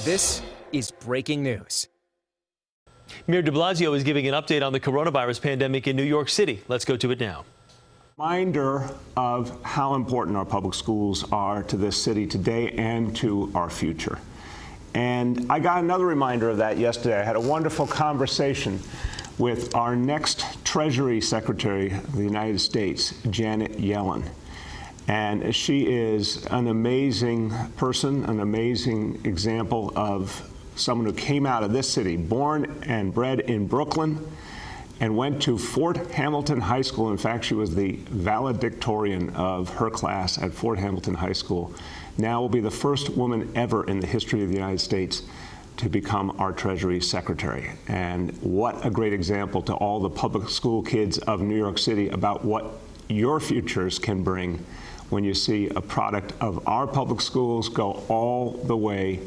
This is breaking news. Mayor de Blasio is giving an update on the coronavirus pandemic in New York City. Let's go to it now. Reminder of how important our public schools are to this city today and to our future. And I got another reminder of that yesterday. I had a wonderful conversation with our next Treasury Secretary of the United States, Janet Yellen. And she is an amazing person, an amazing example of someone who came out of this city, born and bred in Brooklyn, and went to Fort Hamilton High School. In fact, she was the valedictorian of her class at Fort Hamilton High School. Now will be the first woman ever in the history of the United States to become our Treasury Secretary. And what a great example to all the public school kids of New York City about what your futures can bring when you see a product of our public schools go all the way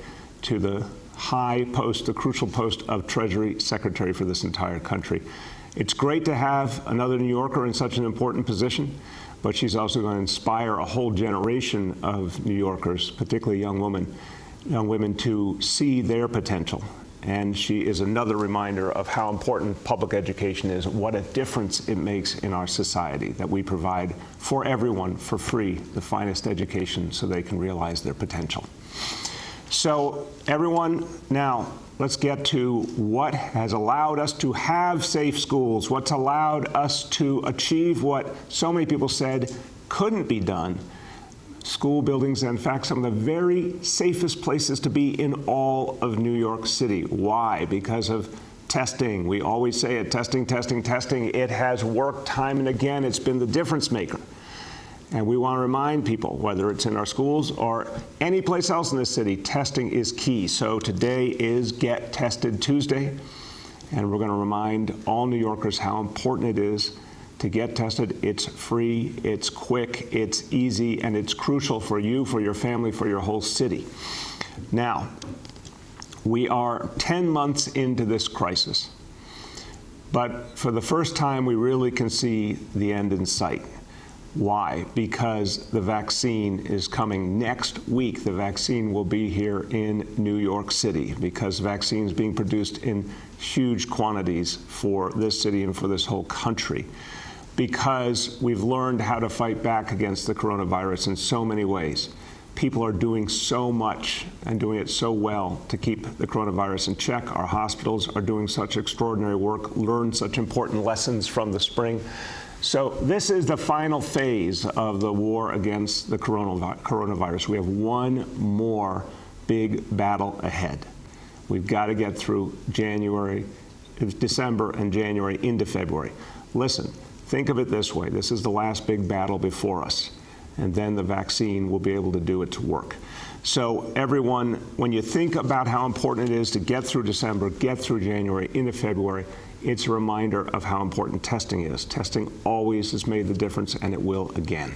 to the high post, the crucial post of Treasury Secretary for this entire country. It's great to have another New Yorker in such an important position, but she's also going to inspire a whole generation of New Yorkers, particularly young women, to see their potential. And she is another reminder of how important public education is, what a difference it makes in our society, that we provide for everyone for free the finest education so they can realize their potential. So everyone, now let's get to what has allowed us to have safe schools, what's allowed us to achieve what so many people said couldn't be done. School buildings, in fact, some of the very safest places to be in all of New York City. Why? Because of testing. We always say it, testing, testing, testing. It has worked time and again. It's been the difference maker. And we want to remind people, whether it's in our schools or any place else in this city, testing is key. So today is Get Tested Tuesday, and we're going to remind all New Yorkers how important it is to get tested. It's free, it's quick, it's easy, and it's crucial for you, for your family, for your whole city. Now, we are 10 months into this crisis, but for the first time, we really can see the end in sight. Why? Because the vaccine is coming next week. The vaccine will be here in New York City because vaccine is being produced in huge quantities for this city and for this whole country. Because we've learned how to fight back against the coronavirus in so many ways. People are doing so much and doing it so well to keep the coronavirus in check. Our hospitals are doing such extraordinary work, learned such important lessons from the spring. So this is the final phase of the war against the coronavirus. We have one more big battle ahead. We've got to get through December and January into February. Listen, think of it this way. This is the last big battle before us, and then the vaccine will be able to do its work. So everyone, when you think about how important it is to get through December, get through January, into February, it's a reminder of how important testing is. Testing always has made the difference, and it will again.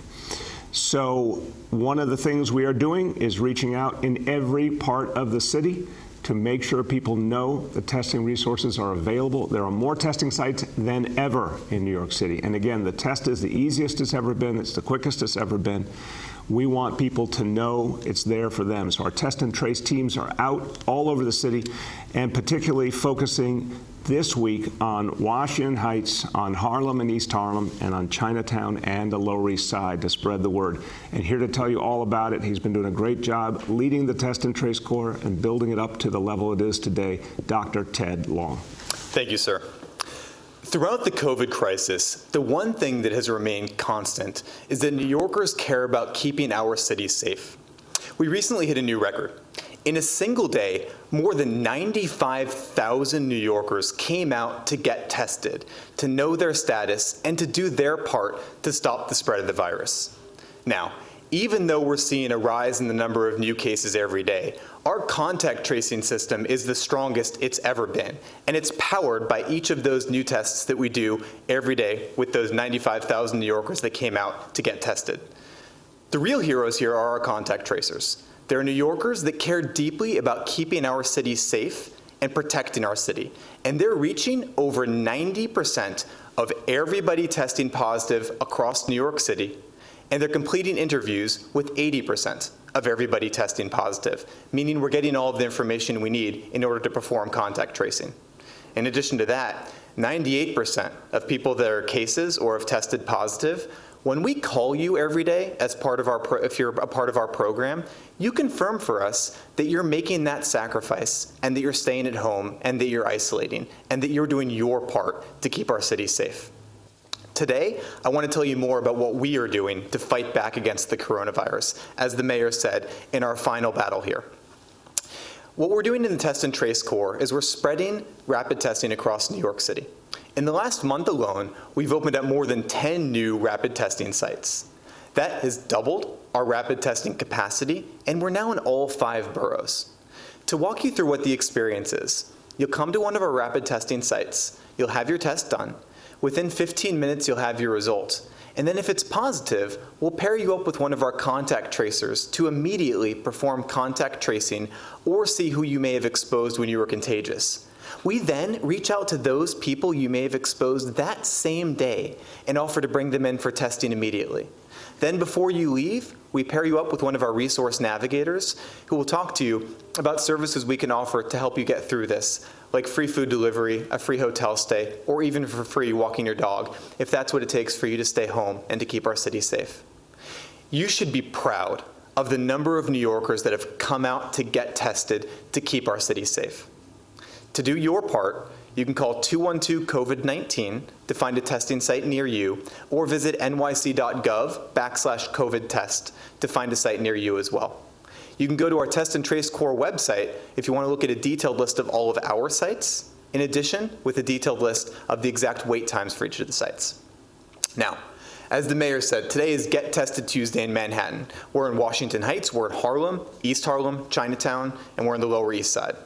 So one of the things we are doing is reaching out in every part of the city to make sure people know the testing resources are available. There are more testing sites than ever in New York City. And again, the test is the easiest it's ever been. It's the quickest it's ever been. We want people to know it's there for them. So our test and trace teams are out all over the city, and particularly focusing this week on Washington Heights, on Harlem and East Harlem, and on Chinatown and the Lower East Side to spread the word. And here to tell you all about it, he's been doing a great job leading the Test and Trace Corps and building it up to the level it is today, Dr. Ted Long. Thank you, sir. Throughout the COVID crisis, the one thing that has remained constant is that New Yorkers care about keeping our city safe. We recently hit a new record. In a single day, more than 95,000 New Yorkers came out to get tested, to know their status, and to do their part to stop the spread of the virus. Now, even though we're seeing a rise in the number of new cases every day, our contact tracing system is the strongest it's ever been, and it's powered by each of those new tests that we do every day with those 95,000 New Yorkers that came out to get tested. The real heroes here are our contact tracers. They're New Yorkers that care deeply about keeping our city safe and protecting our city, and they're reaching over 90% of everybody testing positive across New York City, and they're completing interviews with 80% of everybody testing positive, meaning we're getting all of the information we need in order to perform contact tracing. In addition to that, 98% of people that are cases or have tested positive, when we call you every day as part of if you're a part of our program, you confirm for us that you're making that sacrifice and that you're staying at home and that you're isolating and that you're doing your part to keep our city safe. Today, I want to tell you more about what we are doing to fight back against the coronavirus, as the mayor said, in our final battle here. What we're doing in the Test and Trace Corps is we're spreading rapid testing across New York City. In the last month alone, we've opened up more than 10 new rapid testing sites. That has doubled our rapid testing capacity, and we're now in all 5 boroughs. To walk you through what the experience is, you'll come to one of our rapid testing sites, you'll have your test done. Within 15 minutes, you'll have your result. And then if it's positive, we'll pair you up with one of our contact tracers to immediately perform contact tracing or see who you may have exposed when you were contagious. We then reach out to those people you may have exposed that same day and offer to bring them in for testing immediately. Then before you leave, we pair you up with one of our resource navigators who will talk to you about services we can offer to help you get through this, like free food delivery, a free hotel stay, or even for free walking your dog, if that's what it takes for you to stay home and to keep our city safe. You should be proud of the number of New Yorkers that have come out to get tested to keep our city safe. To do your part, you can call 212-COVID-19 to find a testing site near you, or visit nyc.gov/COVID-test to find a site near you as well. You can go to our Test and Trace Corps website if you want to look at a detailed list of all of our sites, in addition with a detailed list of the exact wait times for each of the sites. Now, as the mayor said, today is Get Tested Tuesday in Manhattan. We're in Washington Heights, we're in Harlem, East Harlem, Chinatown, and we're in the Lower East Side.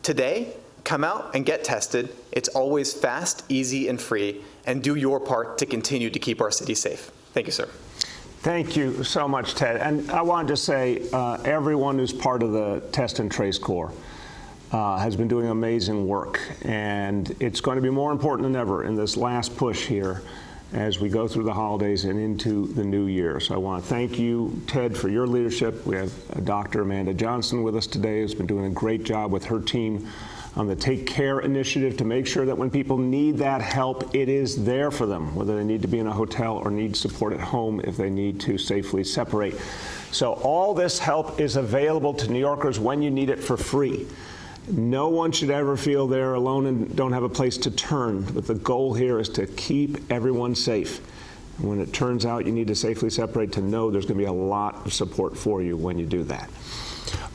Today, come out and get tested. It's always fast, easy, and free, and do your part to continue to keep our city safe. Thank you, sir. Thank you so much, Ted. And I wanted to say everyone who's part of the Test and Trace Corps has been doing amazing work. And it's going to be more important than ever in this last push here as we go through the holidays and into the new year. So I want to thank you, Ted, for your leadership. We have Dr. Amanda Johnson with us today, who's been doing a great job with her team on the Take Care initiative to make sure that when people need that help, it is there for them, whether they need to be in a hotel or need support at home if they need to safely separate. So all this help is available to New Yorkers when you need it for free. No one should ever feel they're alone and don't have a place to turn, but the goal here is to keep everyone safe. And when it turns out you need to safely separate, to know there's going to be a lot of support for you when you do that.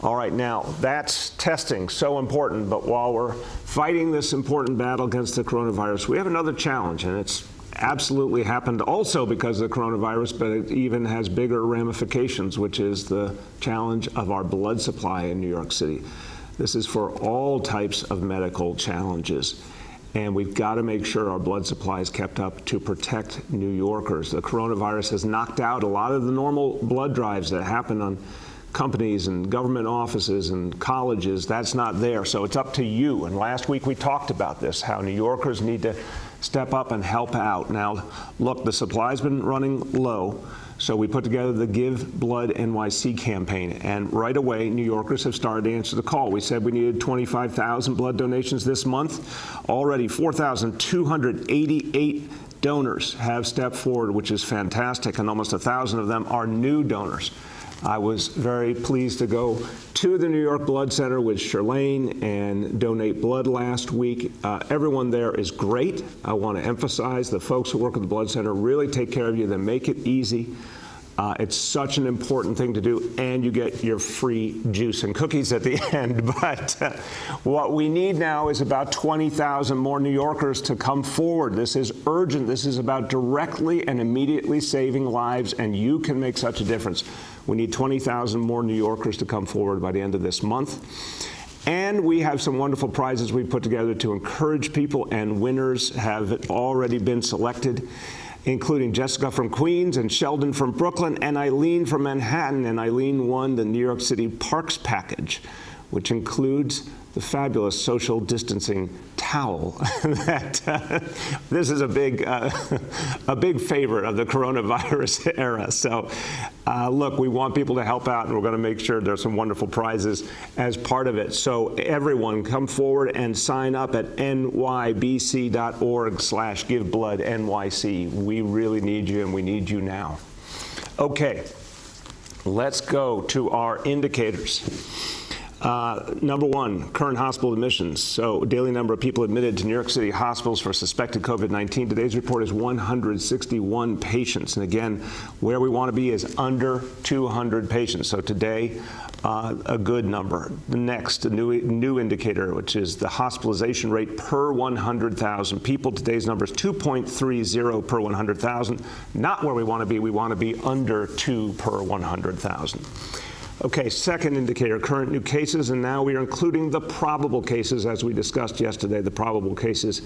All right, now that's testing, so important, but while we're fighting this important battle against the coronavirus, we have another challenge, and it's absolutely happened also because of the coronavirus, but it even has bigger ramifications, which is the challenge of our blood supply in New York City. This is for all types of medical challenges, and we've got to make sure our blood supply is kept up to protect New Yorkers. The coronavirus has knocked out a lot of the normal blood drives that happen on companies and government offices and colleges. That's not there, so it's up to you. And last week we talked about this, how New Yorkers need to step up and help out. Now, look, the supply's been running low, so we put together the Give Blood NYC campaign, and right away, New Yorkers have started to answer the call. We said we needed 25,000 blood donations this month. Already 4,288 donors have stepped forward, which is fantastic, and almost 1,000 of them are new donors. I was very pleased to go to the New York Blood Center with Shirlane and donate blood last week. Everyone there is great. I want to emphasize the folks who work at the Blood Center really take care of you. They make it easy. It's such an important thing to do, and you get your free juice and cookies at the end. But what we need now is about 20,000 more New Yorkers to come forward. This is urgent. This is about directly and immediately saving lives, and you can make such a difference. We need 20,000 more New Yorkers to come forward by the end of this month. And we have some wonderful prizes we put together to encourage people, and winners have already been selected, including Jessica from Queens and Sheldon from Brooklyn and Eileen from Manhattan. And Eileen won the New York City Parks package, which includes the fabulous social distancing towel. This is a big favorite of the coronavirus era. So look, we want people to help out, and we're going to make sure there's some wonderful prizes as part of it. So everyone, come forward and sign up at nybc.org/givebloodnyc. We really need you, and we need you now. Okay, let's go to our indicators. Number one, current hospital admissions. So daily number of people admitted to New York City hospitals for suspected COVID-19. Today's report is 161 patients. And again, where we want to be is under 200 patients. So today, a good number. The next, a new indicator, which is the hospitalization rate per 100,000 people. Today's number is 2.30 per 100,000. Not where we want to be. We want to be under 2 per 100,000. Okay, second indicator, current new cases, and now we are including the probable cases, as we discussed yesterday, the probable cases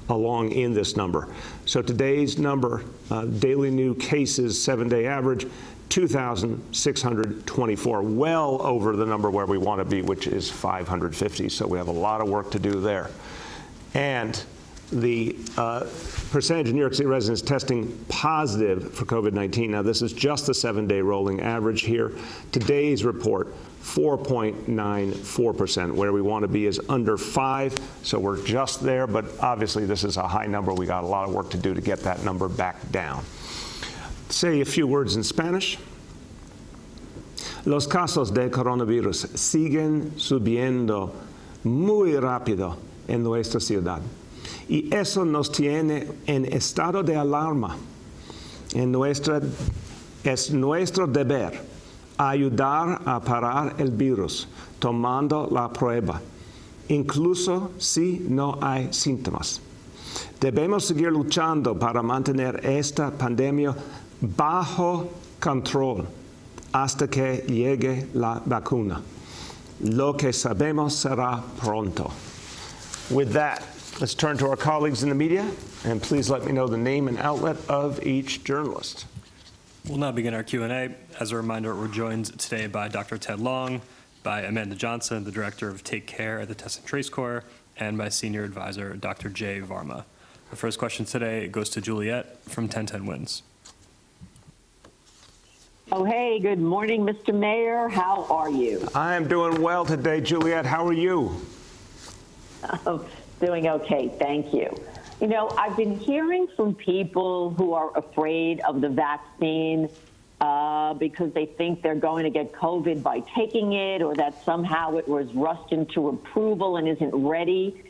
along in this number. So today's number, daily new cases, 7-day average, 2,624, well over the number where we want to be, which is 550. So we have a lot of work to do there. And the percentage of New York City residents testing positive for COVID-19. Now, this is just the 7-day rolling average here. Today's report, 4.94%. Where we want to be is under 5, so we're just there, but obviously this is a high number. We got a lot of work to do to get that number back down. Say a few words in Spanish. Los casos de coronavirus siguen subiendo muy rápido en nuestra ciudad. Y eso nos tiene en estado de alarma. Es nuestro deber ayudar a parar el virus tomando la prueba, incluso si no hay síntomas. Debemos seguir luchando para mantener esta pandemia bajo control hasta que llegue la vacuna. Lo que sabemos será pronto. With that, let's turn to our colleagues in the media, and please let me know the name and outlet of each journalist. We'll now begin our Q&A. As a reminder, we're joined today by Dr. Ted Long, by Amanda Johnson, the Director of Take Care at the Test and Trace Corps, and by Senior Advisor Dr. Jay Varma. The first question today goes to Juliet from 1010 Wins. Oh, hey, good morning, Mr. Mayor. How are you? I am doing well today, Juliet. How are you? Doing okay, thank you. You know, I've been hearing from people who are afraid of the vaccine because they think they're going to get COVID by taking it, or that somehow it was rushed into approval and isn't ready.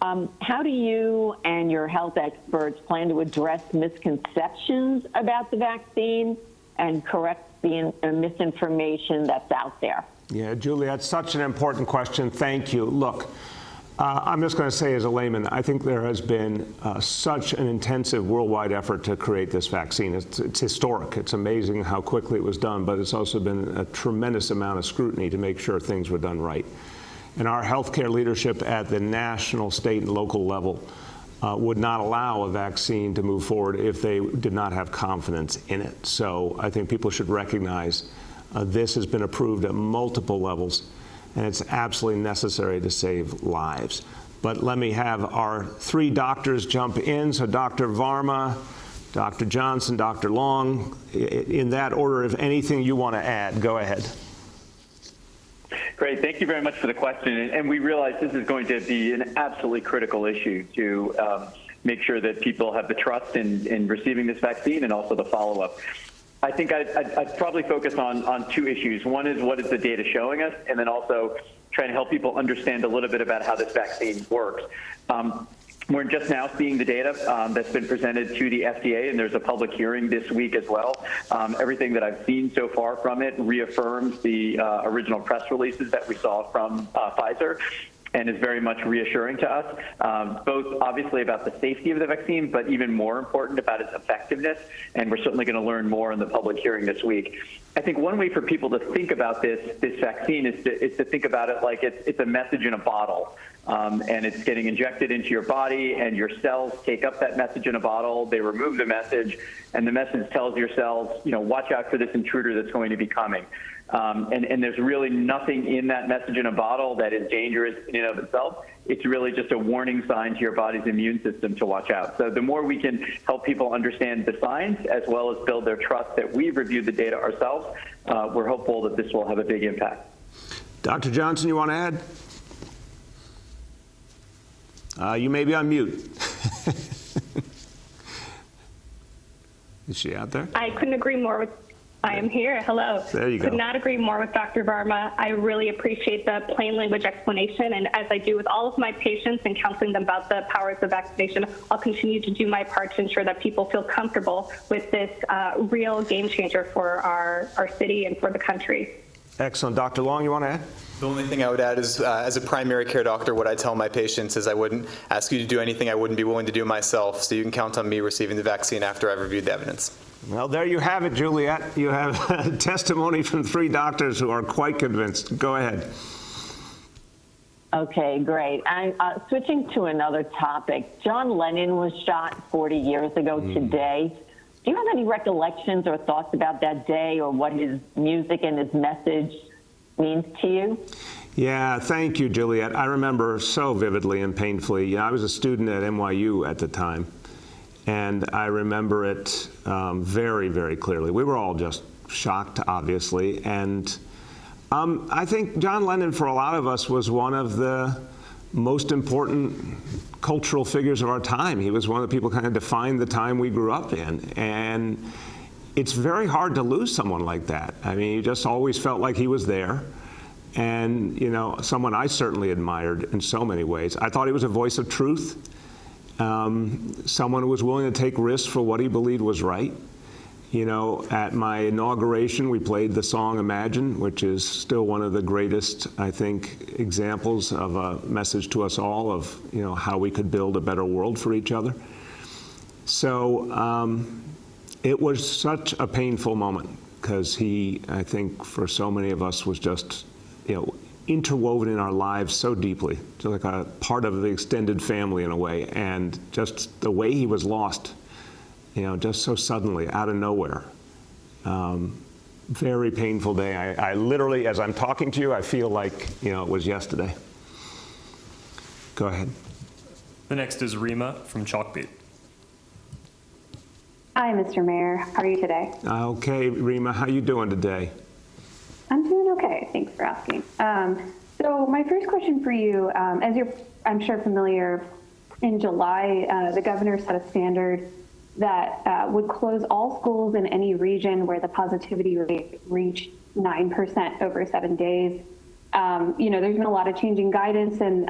How do you and your health experts plan to address misconceptions about the vaccine and correct the misinformation that's out there? Yeah, Juliet, such an important question. Thank you. Look, I'm just going to say as a layman, I think there has been such an intensive worldwide effort to create this vaccine. It's historic. It's amazing how quickly it was done, but it's also been a tremendous amount of scrutiny to make sure things were done right. And our healthcare leadership at the national, state, and local level would not allow a vaccine to move forward if they did not have confidence in it. So I think people should recognize this has been approved at multiple levels, and it's absolutely necessary to save lives. But let me have our three doctors jump in. So Dr. Varma, Dr. Johnson, Dr. Long, in that order, if anything you want to add, go ahead. Great. Thank you very much for the question. And we realize this is going to be an absolutely critical issue to make sure that people have the trust in receiving this vaccine and also the follow-up. I think I'd probably focus on two issues. One is, what is the data showing us? And then also trying to help people understand a little bit about how this vaccine works. We're just now seeing the data that's been presented to the FDA, and there's a public hearing this week as well. Everything that I've seen so far from it reaffirms the original press releases that we saw from Pfizer, and is very much reassuring to us, both obviously about the safety of the vaccine, but even more important about its effectiveness. And we're certainly going to learn more in the public hearing this week. I think one way for people to think about this vaccine is to think about it like it's a message in a bottle. And it's getting injected into your body, and your cells take up that message in a bottle. They remove the message, and the message tells your cells, you know, watch out for this intruder that's going to be coming. And there's really nothing in that message in a bottle that is dangerous in and of itself. It's really just a warning sign to your body's immune system to watch out. So the more we can help people understand the signs, as well as build their trust that we've reviewed the data ourselves, we're hopeful that this will have a big impact. Dr. Johnson, you want to add? You may be on mute. Is she out there? I couldn't agree more with, I am here, hello. There you go. Could not agree more with Dr. Varma. I really appreciate the plain language explanation, and as I do with all of my patients and counseling them about the powers of vaccination, I'll continue to do my part to ensure that people feel comfortable with this real game changer for our city and for the country. Excellent. Dr. Long, you want to add? The only thing I would add is, as a primary care doctor, what I tell my patients is I wouldn't ask you to do anything I wouldn't be willing to do myself, so you can count on me receiving the vaccine after I've reviewed the evidence. Well, there you have it, Juliet. You have testimony from 3 doctors who are quite convinced. Go ahead. Okay, great. And switching to another topic, John Lennon was shot 40 years ago today. Do you have any recollections or thoughts about that day or what his music and his message means to you? Yeah, thank you, Juliet. I remember so vividly and painfully. Yeah, I was a student at NYU at the time, and I remember it very, very clearly. We were all just shocked, obviously, and I think John Lennon, for a lot of us, was one of the most important cultural figures of our time. He was one of the people who kind of defined the time we grew up in, and it's very hard to lose someone like that. I mean, you just always felt like he was there, and someone I certainly admired in so many ways. I thought he was a voice of truth, someone who was willing to take risks for what he believed was right. At my inauguration, we played the song Imagine, which is still one of the greatest, I think, examples of a message to us all of, how we could build a better world for each other. So it was such a painful moment because he, I think, for so many of us was just, interwoven in our lives so deeply, just like a part of the extended family in a way, and just the way he was lost, just so suddenly, out of nowhere. Very painful day. I literally, as I'm talking to you, I feel like, it was yesterday. Go ahead. The next is Rima from Chalkbeat. Hi, Mr. Mayor. How are you today? Okay, Rima, how you doing today? I'm doing okay. Thanks for asking. So my first question for you, as you're, I'm sure, familiar, in July, the governor set a standard that would close all schools in any region where the positivity rate reached 9% over 7 days. There's been a lot of changing guidance, and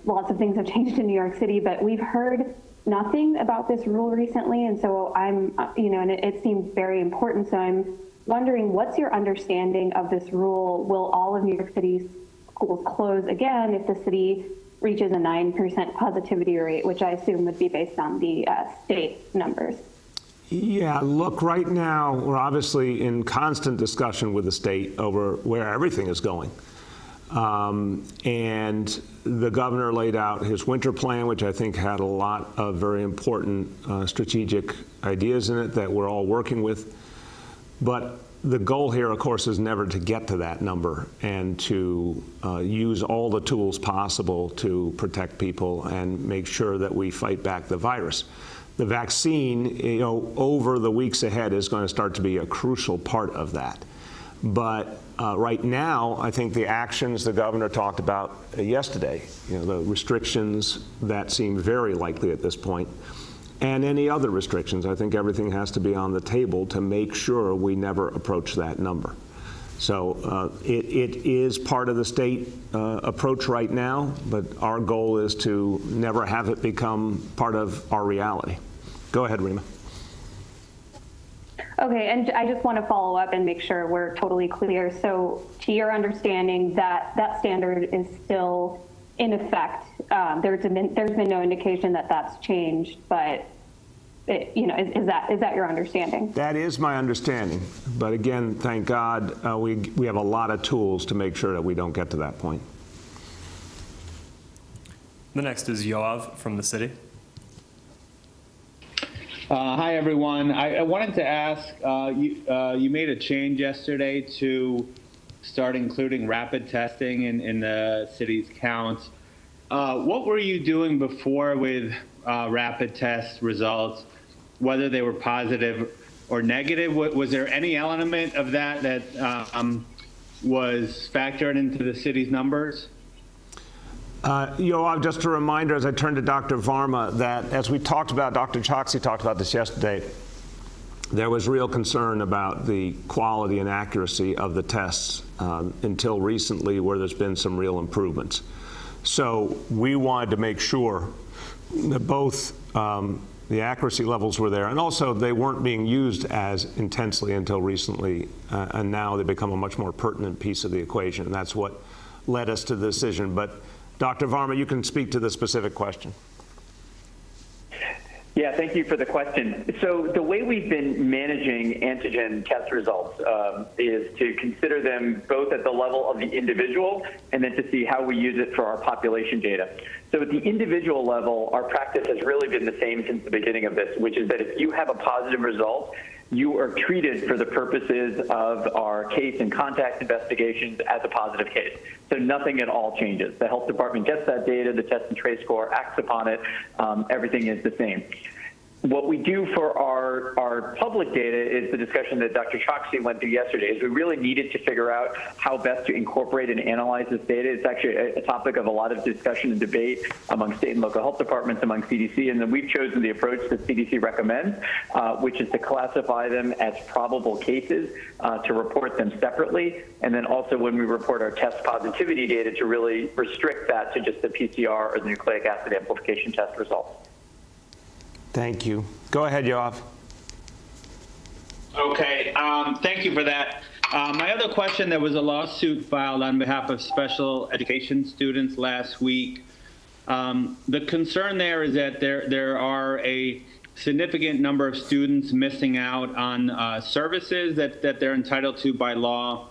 lots of things have changed in New York City, but we've heard nothing about this rule recently, and so I'm, and it seems very important. So I'm wondering, what's your understanding of this rule? Will all of New York City's schools close again if the city reaches a 9% positivity rate, which I assume would be based on the state numbers? Yeah, look, right now, we're obviously in constant discussion with the state over where everything is going. And the governor laid out his winter plan, which I think had a lot of very important strategic ideas in it that we're all working with. But the goal here, of course, is never to get to that number and to use all the tools possible to protect people and make sure that we fight back the virus. The vaccine, over the weeks ahead is going to start to be a crucial part of that. But right now, I think the actions the governor talked about yesterday, the restrictions that seem very likely at this point, and any other restrictions, I think everything has to be on the table to make sure we never approach that number. So it is part of the state approach right now, but our goal is to never have it become part of our reality. Go ahead, Rima. Okay, and I just want to follow up and make sure we're totally clear. So to your understanding, that standard is still in effect. There's been no indication that that's changed, but is that your understanding? That is my understanding. But again, thank God, we have a lot of tools to make sure that we don't get to that point. The next is Yoav from the city. Hi, everyone. I wanted to ask, you made a change yesterday to start including rapid testing in the city's counts. What were you doing before with rapid test results, whether they were positive or negative? Was there any element of that was factored into the city's numbers? Yoav, just a reminder as I turn to Dr. Varma that as we talked about, Dr. Choksi talked about this yesterday, there was real concern about the quality and accuracy of the tests until recently, where there's been some real improvements. So we wanted to make sure that both the accuracy levels were there, and also they weren't being used as intensely until recently, and now they become a much more pertinent piece of the equation, and that's what led us to the decision. But Dr. Varma, you can speak to the specific question. Yeah, thank you for the question. So the way we've been managing antigen test results is to consider them both at the level of the individual and then to see how we use it for our population data. So at the individual level, our practice has really been the same since the beginning of this, which is that if you have a positive result, you are treated for the purposes of our case and contact investigations as a positive case. So nothing at all changes. The health department gets that data, the test and trace score acts upon it, everything is the same. What we do for our public data is the discussion that Dr. Choksi went through yesterday, is we really needed to figure out how best to incorporate and analyze this data. It's actually a topic of a lot of discussion and debate among state and local health departments, among CDC, and then we've chosen the approach that CDC recommends, which is to classify them as probable cases, to report them separately, and then also when we report our test positivity data to really restrict that to just the PCR or the nucleic acid amplification test results. Thank you. Go ahead, Yoav. Okay, thank you for that. My other question, there was a lawsuit filed on behalf of special education students last week. The concern there is that there are a significant number of students missing out on services that they're entitled to by law,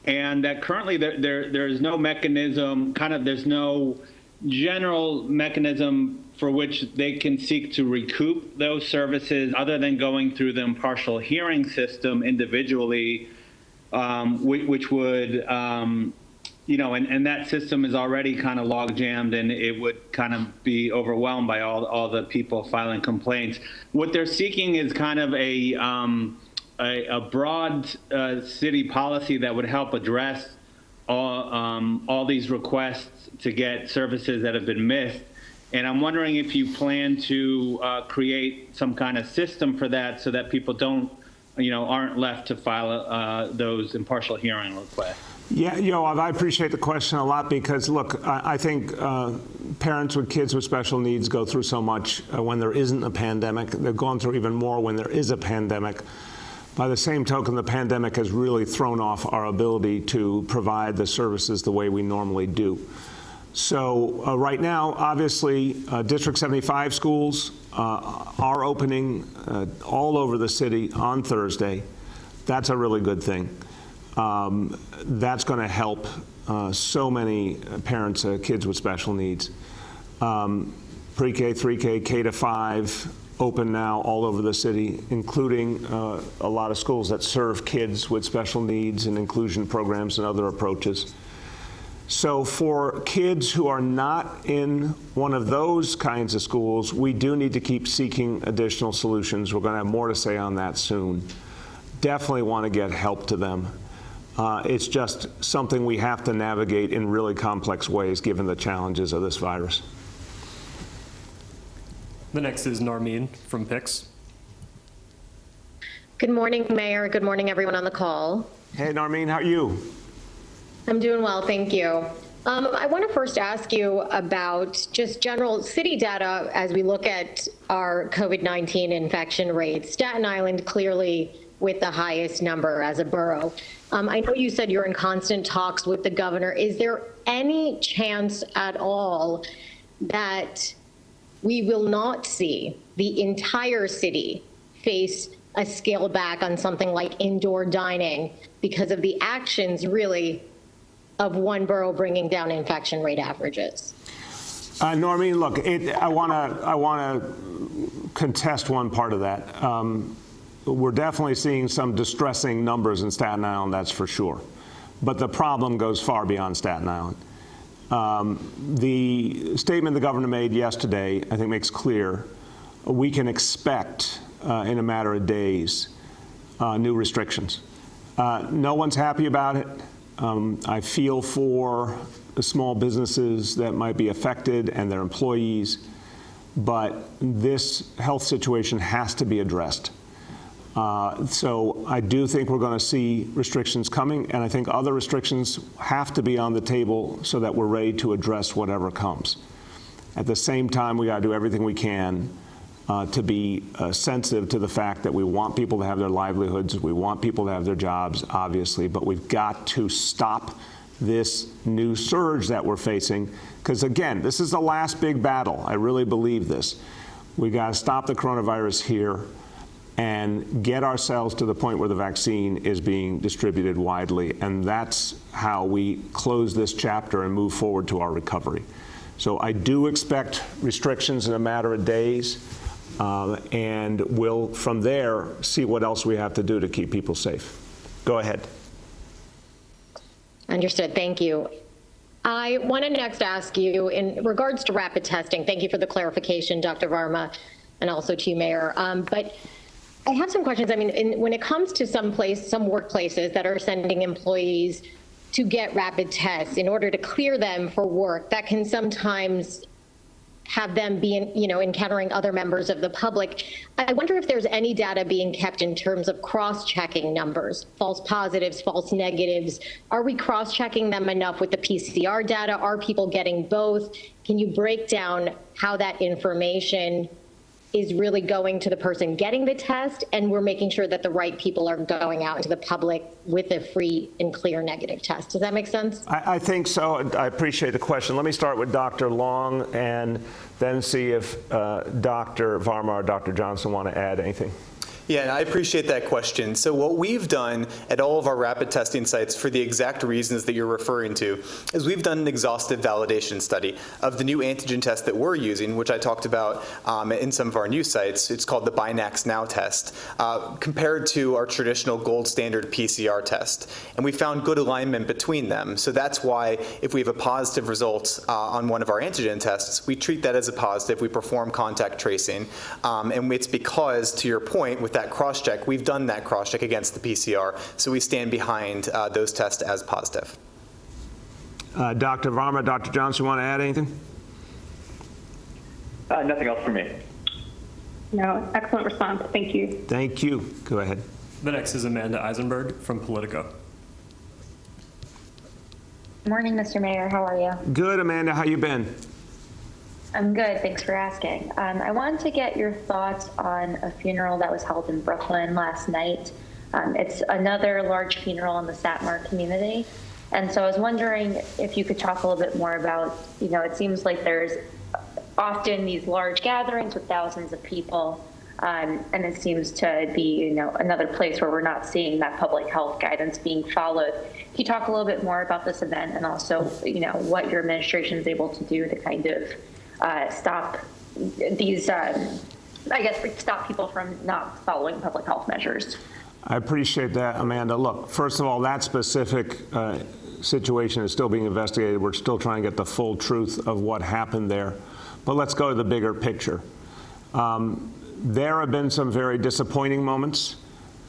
and that currently there is no mechanism, there's no general mechanism for which they can seek to recoup those services other than going through the impartial hearing system individually, which would, and that system is already kind of log jammed, and it would kind of be overwhelmed by all the people filing complaints. What they're seeking is kind of a broad city policy that would help address all these requests to get services that have been missed. And I'm wondering if you plan to create some kind of system for that so that people aren't left to file those impartial hearing requests. Yeah, Yoav, I appreciate the question a lot because, look, I think parents with kids with special needs go through so much when there isn't a pandemic. They've gone through even more when there is a pandemic. By the same token, the pandemic has really thrown off our ability to provide the services the way we normally do. So right now, obviously, District 75 schools are opening all over the city on Thursday. That's a really good thing. That's going to help so many parents, kids with special needs. Pre-K, 3K, K to 5, open now all over the city, including a lot of schools that serve kids with special needs and inclusion programs and other approaches. So for kids who are not in one of those kinds of schools, we do need to keep seeking additional solutions. We're going to have more to say on that soon. Definitely want to get help to them. It's just something we have to navigate in really complex ways given the challenges of this virus. The next is Noreen from PIX. Good morning, Mayor. Good morning, everyone on the call. Hey, Noreen, how are you? I'm doing well, thank you. I want to first ask you about just general city data as we look at our COVID-19 infection rates. Staten Island clearly with the highest number as a borough. I know you said you're in constant talks with the governor. Is there any chance at all that we will not see the entire city face a scale back on something like indoor dining because of the actions really of one borough bringing down infection rate averages? Noreen, look, I want to contest one part of that. We're definitely seeing some distressing numbers in Staten Island, that's for sure. But the problem goes far beyond Staten Island. The statement the governor made yesterday, I think, makes clear we can expect in a matter of days new restrictions. No one's happy about it. I feel for the small businesses that might be affected and their employees, but this health situation has to be addressed. So I do think we're going to see restrictions coming, and I think other restrictions have to be on the table so that we're ready to address whatever comes. At the same time, we got to do everything we can to be sensitive to the fact that we want people to have their livelihoods, we want people to have their jobs, obviously, but we've got to stop this new surge that we're facing, because again, this is the last big battle. I really believe this. We got to stop the coronavirus here and get ourselves to the point where the vaccine is being distributed widely, and that's how we close this chapter and move forward to our recovery. So I do expect restrictions in a matter of days, and we'll, from there, see what else we have to do to keep people safe. Go ahead. Understood. Thank you. I want to next ask you, in regards to rapid testing, thank you for the clarification, Dr. Varma, and also to you, Mayor. But I have some questions. I mean, when it comes to some workplaces that are sending employees to get rapid tests in order to clear them for work, that can sometimes have them be, encountering other members of the public. I wonder if there's any data being kept in terms of cross-checking numbers, false positives, false negatives. Are we cross-checking them enough with the PCR data? Are people getting both? Can you break down how that information is really going to the person getting the test, and we're making sure that the right people are going out into the public with a free and clear negative test? Does that make sense? I think so. I appreciate the question. Let me start with Dr. Long and then see if Dr. Varma or Dr. Johnson want to add anything. Yeah, and I appreciate that question. So what we've done at all of our rapid testing sites, for the exact reasons that you're referring to, is we've done an exhaustive validation study of the new antigen test that we're using, which I talked about in some of our new sites. It's called the Binax Now test, compared to our traditional gold standard PCR test. And we found good alignment between them. So that's why if we have a positive result on one of our antigen tests, we treat that as a positive. We perform contact tracing. And it's because, to your point, with that cross-check, we've done that cross-check against the PCR, so we stand behind those tests as positive. Dr. Varma, Dr. Johnson, want to add anything? Nothing else for me. No, excellent response. Thank you. Thank you. Go ahead. The next is Amanda Eisenberg from Politico. Good morning, Mr. Mayor. How are you? Good, Amanda. How you been? I'm good. Thanks for asking. I wanted to get your thoughts on a funeral that was held in Brooklyn last night. It's another large funeral in the Satmar community. And so I was wondering if you could talk a little bit more about, it seems like there's often these large gatherings with thousands of people. And it seems to be, another place where we're not seeing that public health guidance being followed. Can you talk a little bit more about this event and also, what your administration is able to do to kind of stop these, stop people from not following public health measures? I appreciate that, Amanda. Look, first of all, that specific situation is still being investigated. We're still trying to get the full truth of what happened there. But let's go to the bigger picture. There have been some very disappointing moments.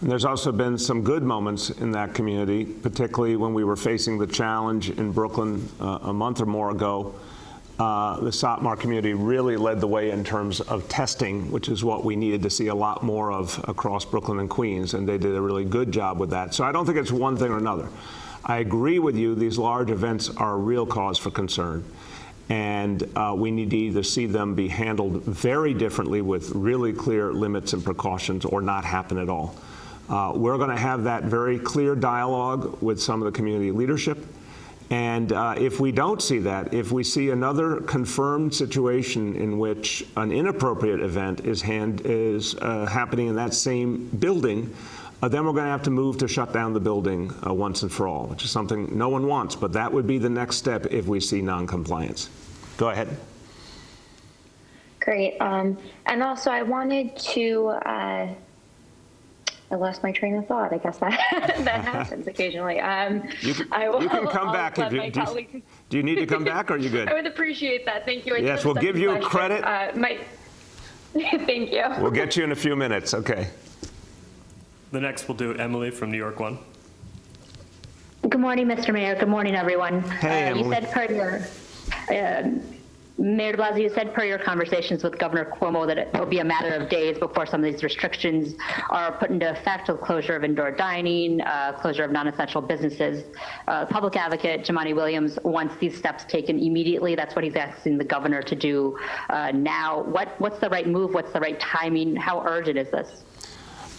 And there's also been some good moments in that community, particularly when we were facing the challenge in Brooklyn a month or more ago. The Satmar community really led the way in terms of testing, which is what we needed to see a lot more of across Brooklyn and Queens, and they did a really good job with that. So I don't think it's one thing or another. I agree with you, these large events are a real cause for concern, and we need to either see them be handled very differently with really clear limits and precautions or not happen at all. We're going to have that very clear dialogue with some of the community leadership. And if we don't see that, if we see another confirmed situation in which an inappropriate event is happening in that same building, then we're going to have to move to shut down the building once and for all, which is something no one wants. But that would be the next step if we see noncompliance. Go ahead. Great. And also, I wanted to, I lost my train of thought. I guess that that happens occasionally. You can come back. Do you need to come back, or are you good? I would appreciate that. Thank you. Yes, we'll give you credit. Thank you. We'll get you in a few minutes. Okay. The next we'll do Emily from New York 1. Good morning, Mr. Mayor. Good morning, everyone. Hey, Emily. You said per your, Mayor de Blasio, you said per your conversations with Governor Cuomo that it will be a matter of days before some of these restrictions are put into effect, with closure of indoor dining, closure of non-essential businesses. Public advocate Jumaane Williams wants these steps taken immediately. That's what he's asking the governor to do now. What's the right move? What's the right timing? How urgent is this?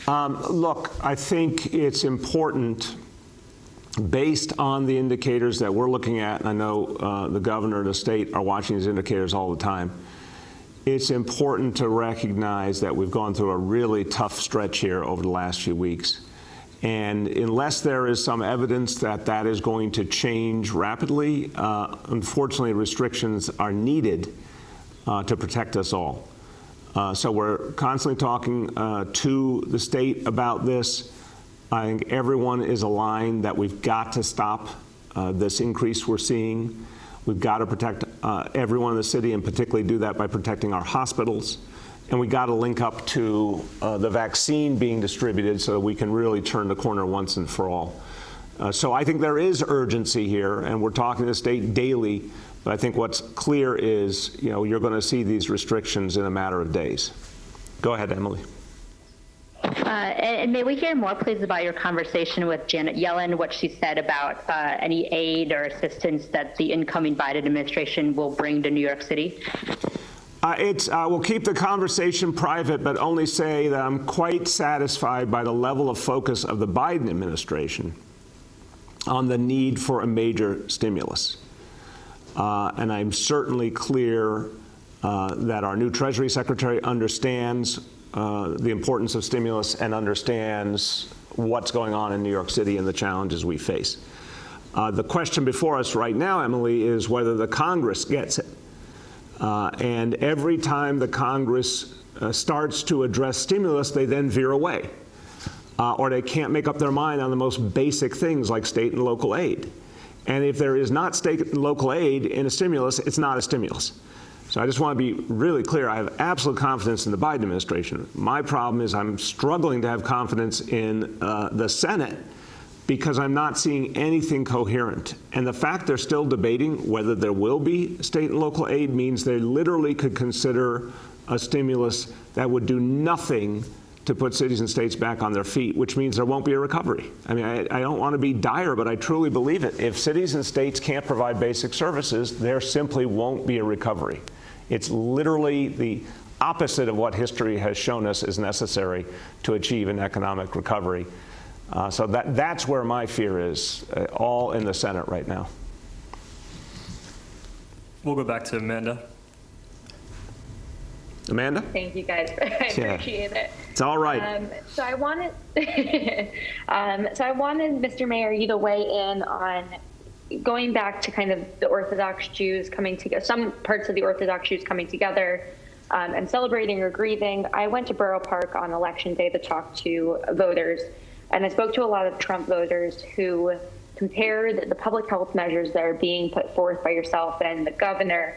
Look, I think it's important, based on the indicators that we're looking at, and I know the governor and the state are watching these indicators all the time, it's important to recognize that we've gone through a really tough stretch here over the last few weeks. And unless there is some evidence that that is going to change rapidly, unfortunately, restrictions are needed to protect us all. So we're constantly talking to the state about this. I think everyone is aligned that we've got to stop this increase we're seeing. We've got to protect everyone in the city, and particularly do that by protecting our hospitals. And we got to link up to the vaccine being distributed so that we can really turn the corner once and for all. So I think there is urgency here, and we're talking to the state daily. But I think what's clear is, you're going to see these restrictions in a matter of days. Go ahead, Emily. And may we hear more, please, about your conversation with Janet Yellen, what she said about any aid or assistance that the incoming Biden administration will bring to New York City? We'll keep the conversation private, but only say that I'm quite satisfied by the level of focus of the Biden administration on the need for a major stimulus. And I'm certainly clear that our new Treasury Secretary understands the importance of stimulus and understands what's going on in New York City and the challenges we face. The question before us right now, Emily, is whether the Congress gets it. And every time the Congress starts to address stimulus, they then veer away. Or they can't make up their mind on the most basic things like state and local aid. And if there is not state and local aid in a stimulus, it's not a stimulus. So I just want to be really clear. I have absolute confidence in the Biden administration. My problem is I'm struggling to have confidence in the Senate, because I'm not seeing anything coherent. And the fact they're still debating whether there will be state and local aid means they literally could consider a stimulus that would do nothing to put cities and states back on their feet, which means there won't be a recovery. I mean, I don't want to be dire, but I truly believe it. If cities and states can't provide basic services, there simply won't be a recovery. It's literally the opposite of what history has shown us is necessary to achieve an economic recovery. So that's where my fear is, all in the Senate right now. We'll go back to Amanda. Amanda? Thank you, guys. I appreciate it. It's all right. So I wanted, Mr. Mayor, you to weigh in on going back to kind of the Orthodox Jews coming together, some parts of the Orthodox Jews coming together and celebrating or grieving. I went to Borough Park on Election Day to talk to voters, and I spoke to a lot of Trump voters who compared the public health measures that are being put forth by yourself and the governor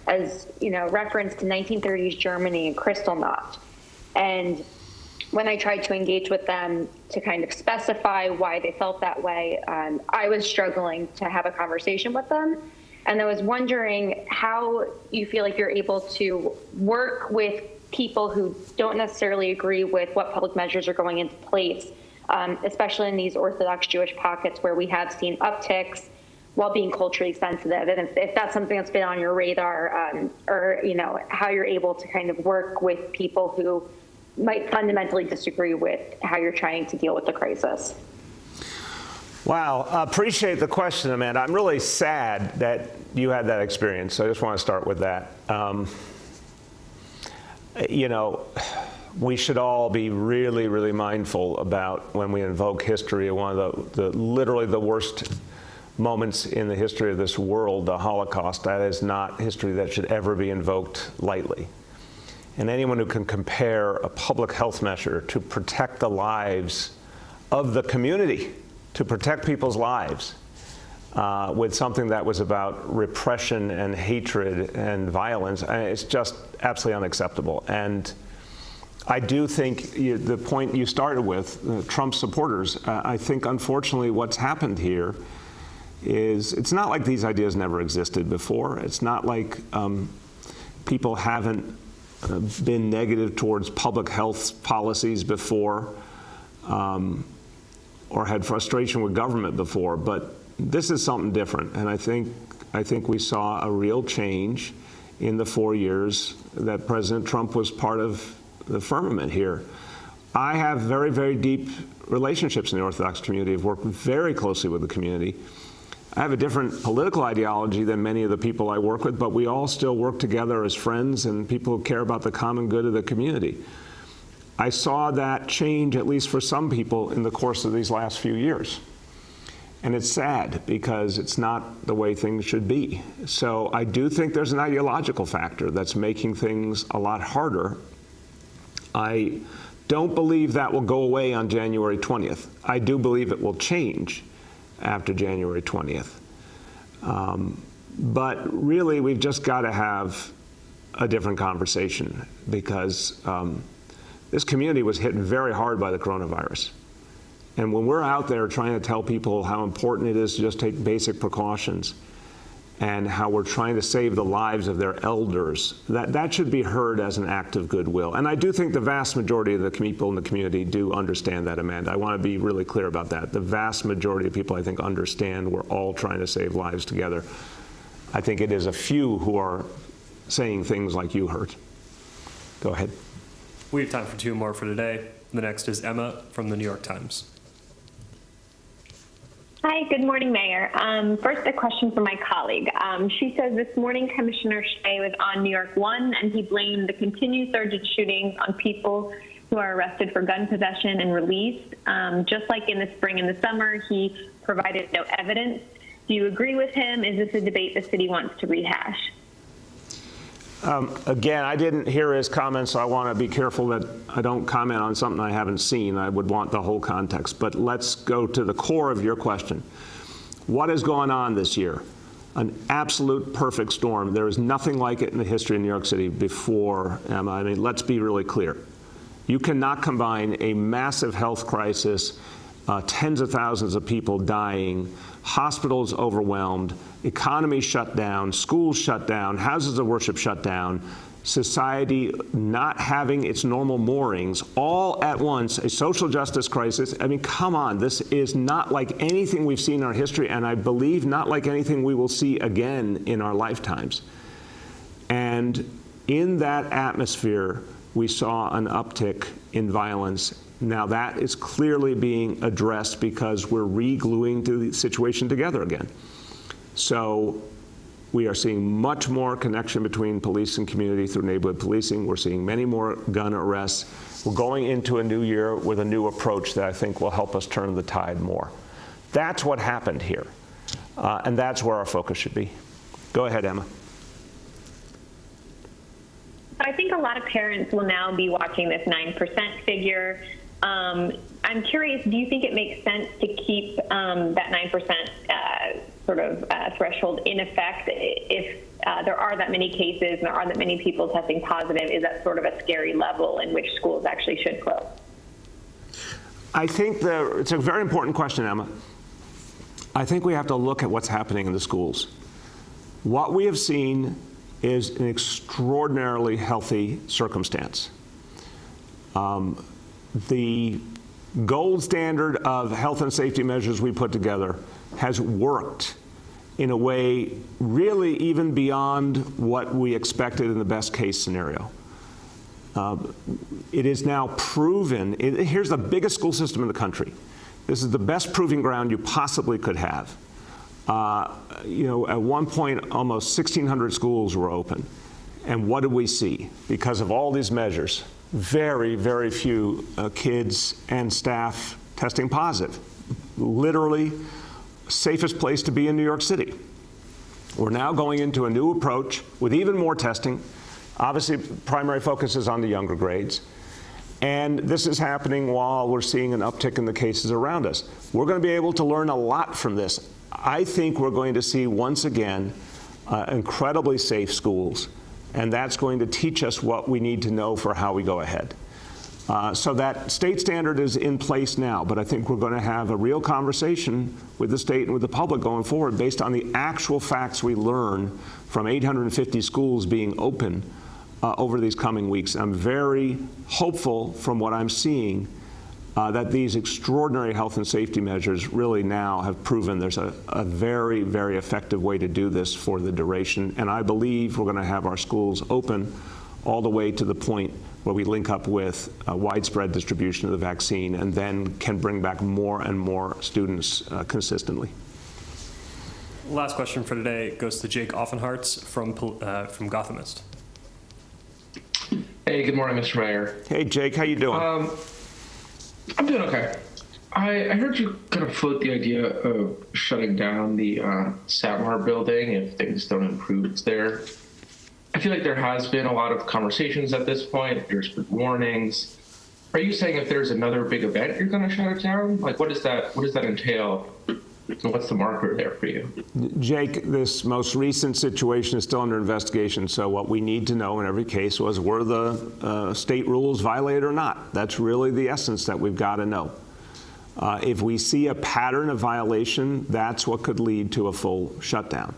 as, reference to 1930s Germany and Kristallnacht. And when I tried to engage with them to kind of specify why they felt that way, I was struggling to have a conversation with them. And I was wondering how you feel like you're able to work with people who don't necessarily agree with what public measures are going into place, especially in these Orthodox Jewish pockets where we have seen upticks while being culturally sensitive. And if that's something that's been on your radar, or how you're able to kind of work with people who might fundamentally disagree with how you're trying to deal with the crisis. Wow, appreciate the question, Amanda. I'm really sad that you had that experience. So I just want to start with that. We should all be really, really mindful about when we invoke history of one of the literally the worst moments in the history of this world, the Holocaust. That is not history that should ever be invoked lightly. And anyone who can compare a public health measure to protect the lives of the community, to protect people's lives, with something that was about repression and hatred and violence, it's just absolutely unacceptable. And I do think the point you started with, Trump supporters, I think unfortunately what's happened here is it's not like these ideas never existed before. It's not like people haven't been negative towards public health policies before, or had frustration with government before, but this is something different. And I think we saw a real change in the 4 years that President Trump was part of the firmament here. I have very, very deep relationships in the Orthodox community. I've worked very closely with the community. I have a different political ideology than many of the people I work with, but we all still work together as friends and people who care about the common good of the community. I saw that change, at least for some people, in the course of these last few years. And it's sad because it's not the way things should be. So I do think there's an ideological factor that's making things a lot harder. I don't believe that will go away on January 20th. I do believe it will change after January 20th. But really, we've just got to have a different conversation because this community was hit very hard by the coronavirus. And when we're out there trying to tell people how important it is to just take basic precautions and how we're trying to save the lives of their elders, that should be heard as an act of goodwill. And I do think the vast majority of the people in the community do understand that, Amanda. I want to be really clear about that. The vast majority of people, I think, understand we're all trying to save lives together. I think it is a few who are saying things like you heard. Go ahead. We have time for two more for today. The next is Emma from the New York Times. Hi, good morning, Mayor. First, a question for my colleague. She says this morning Commissioner Shea was on New York 1, and he blamed the continued surge of shootings on people who are arrested for gun possession and released. Just like in the spring and the summer, he provided no evidence. Do you agree with him? Is this a debate the city wants to rehash? Again, I didn't hear his comments, so I want to be careful that I don't comment on something I haven't seen. I would want the whole context. But let's go to the core of your question. What has gone on this year? An absolute perfect storm. There is nothing like it in the history of New York City before, Emma. I mean, let's be really clear. You cannot combine a massive health crisis, tens of thousands of people dying, hospitals overwhelmed, economy shut down, schools shut down, houses of worship shut down, society not having its normal moorings, all at once, a social justice crisis. I mean, come on, this is not like anything we've seen in our history, and I believe not like anything we will see again in our lifetimes. And in that atmosphere, we saw an uptick in violence. Now that is clearly being addressed because we're re-gluing the situation together again. So we are seeing much more connection between police and community through neighborhood policing. We're seeing many more gun arrests. We're going into a new year with a new approach that I think will help us turn the tide more. That's what happened here, and that's where our focus should be. Go ahead, Emma. I think a lot of parents will now be watching this 9% figure. I'm curious, do you think it makes sense to keep that 9% threshold in effect if there are that many cases and there are that many people testing positive? Is that sort of a scary level in which schools actually should close? I think it's a very important question, Emma. I think we have to look at what's happening in the schools. What we have seen is an extraordinarily healthy circumstance. The gold standard of health and safety measures we put together has worked in a way really even beyond what we expected in the best case scenario. It is now proven. Here's the biggest school system in the country. This is the best proving ground you possibly could have. At one point, almost 1,600 schools were open. And what did we see? Because of all these measures, very, very few kids and staff testing positive. Literally, safest place to be in New York City. We're now going into a new approach with even more testing. Obviously, primary focus is on the younger grades. And this is happening while we're seeing an uptick in the cases around us. We're going to be able to learn a lot from this. I think we're going to see, once again, incredibly safe schools, and that's going to teach us what we need to know for how we go ahead. So that state standard is in place now, but I think we're going to have a real conversation with the state and with the public going forward based on the actual facts we learn from 850 schools being open over these coming weeks. I'm very hopeful from what I'm seeing that these extraordinary health and safety measures really now have proven there's a very, very effective way to do this for the duration. And I believe we're going to have our schools open all the way to the point where we link up with a widespread distribution of the vaccine and then can bring back more and more students consistently. Last question for today goes to Jake Offenhartz from Gothamist. Hey, good morning, Mr. Mayor. Hey, Jake, how you doing? I'm doing okay. I heard you kind of float the idea of shutting down the Satmar building if things don't improve there. I feel like there has been a lot of conversations at this point. There's been warnings. Are you saying if there's another big event, you're going to shut it down? Like, what does that entail? And what's the marker there for you? Jake, this most recent situation is still under investigation. So what we need to know in every case was, were the state rules violated or not? That's really the essence that we've got to know. If we see a pattern of violation, that's what could lead to a full shutdown.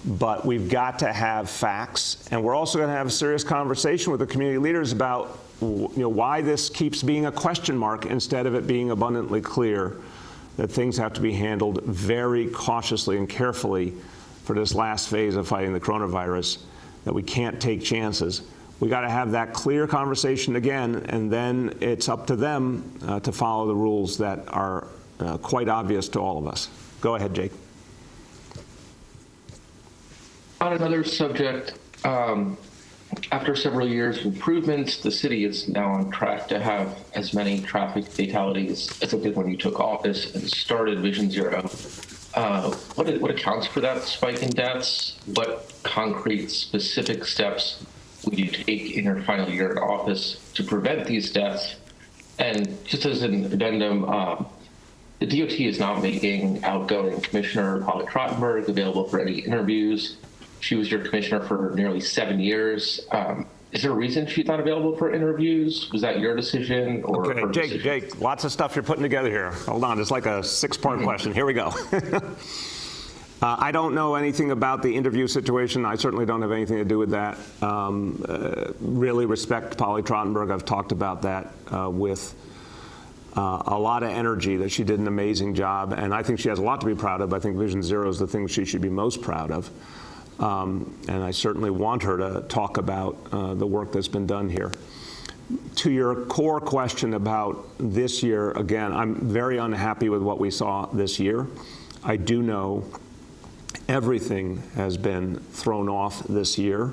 But we've got to have facts, and we're also going to have a serious conversation with the community leaders about why this keeps being a question mark instead of it being abundantly clear that things have to be handled very cautiously and carefully for this last phase of fighting the coronavirus, that we can't take chances. We got to have that clear conversation again, and then it's up to them to follow the rules that are quite obvious to all of us. Go ahead, Jake. On another subject, after several years of improvements, the city is now on track to have as many traffic fatalities as it did when you took office and started Vision Zero. What accounts for that spike in deaths? What concrete, specific steps would you take in your final year in office to prevent these deaths? And just as an addendum, the DOT is not making outgoing Commissioner Polly Trottenberg available for any interviews. She was your commissioner for nearly 7 years. Is there a reason she's not available for interviews? Was that your decision or her decision? Jake, lots of stuff you're putting together here. Hold on, it's like a 6-part question. Here we go. I don't know anything about the interview situation. I certainly don't have anything to do with that. Really respect Polly Trottenberg. I've talked about that with a lot of energy, that she did an amazing job. And I think she has a lot to be proud of. I think Vision Zero is the thing she should be most proud of. And I certainly want her to talk about the work that's been done here. To your core question about this year, again, I'm very unhappy with what we saw this year. I do know everything has been thrown off this year.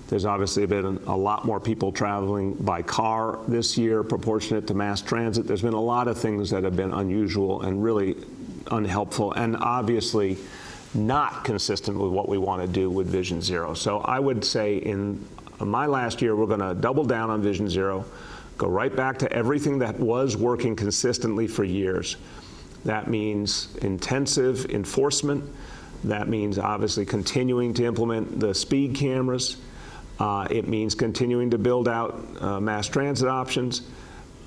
There's obviously been a lot more people traveling by car this year, proportionate to mass transit. There's been a lot of things that have been unusual and really unhelpful, and obviously not consistent with what we want to do with Vision Zero. So I would say in my last year, we're going to double down on Vision Zero, go right back to everything that was working consistently for years. That means intensive enforcement. That means obviously continuing to implement the speed cameras. It means continuing to build out mass transit options,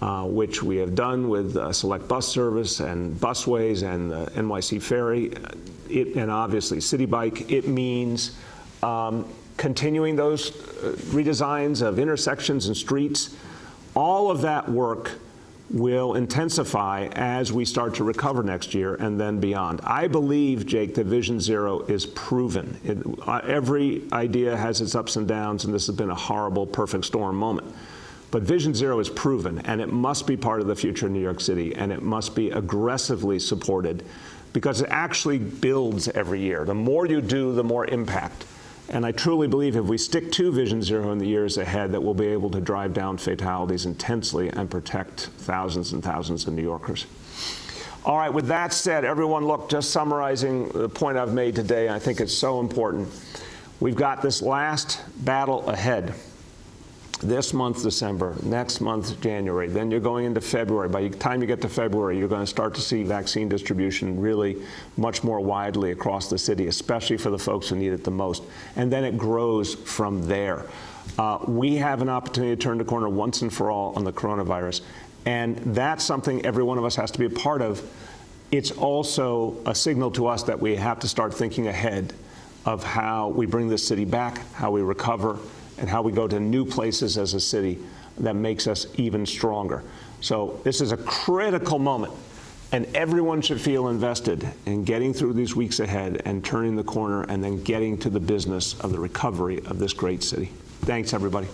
which we have done with select bus service and busways and the NYC ferry. And obviously City Bike. It means continuing those redesigns of intersections and streets. All of that work will intensify as we start to recover next year and then beyond. I believe, Jake, that Vision Zero is proven. Every idea has its ups and downs, and this has been a horrible perfect storm moment. But Vision Zero is proven, and it must be part of the future of New York City, and it must be aggressively supported, because it actually builds every year. The more you do, the more impact. And I truly believe if we stick to Vision Zero in the years ahead, that we'll be able to drive down fatalities intensely and protect thousands and thousands of New Yorkers. All right, with that said, everyone, look, just summarizing the point I've made today, I think it's so important. We've got this last battle ahead. this month, December, next month, January, then you're going into February. By the time you get to February, you're going to start to see vaccine distribution really much more widely across the city, especially for the folks who need it the most. And then it grows from there. We have an opportunity to turn the corner once and for all on the coronavirus. And that's something every one of us has to be a part of. It's also a signal to us that we have to start thinking ahead of how we bring this city back, how we recover, and how we go to new places as a city that makes us even stronger. So this is a critical moment, and everyone should feel invested in getting through these weeks ahead and turning the corner and then getting to the business of the recovery of this great city. Thanks, everybody.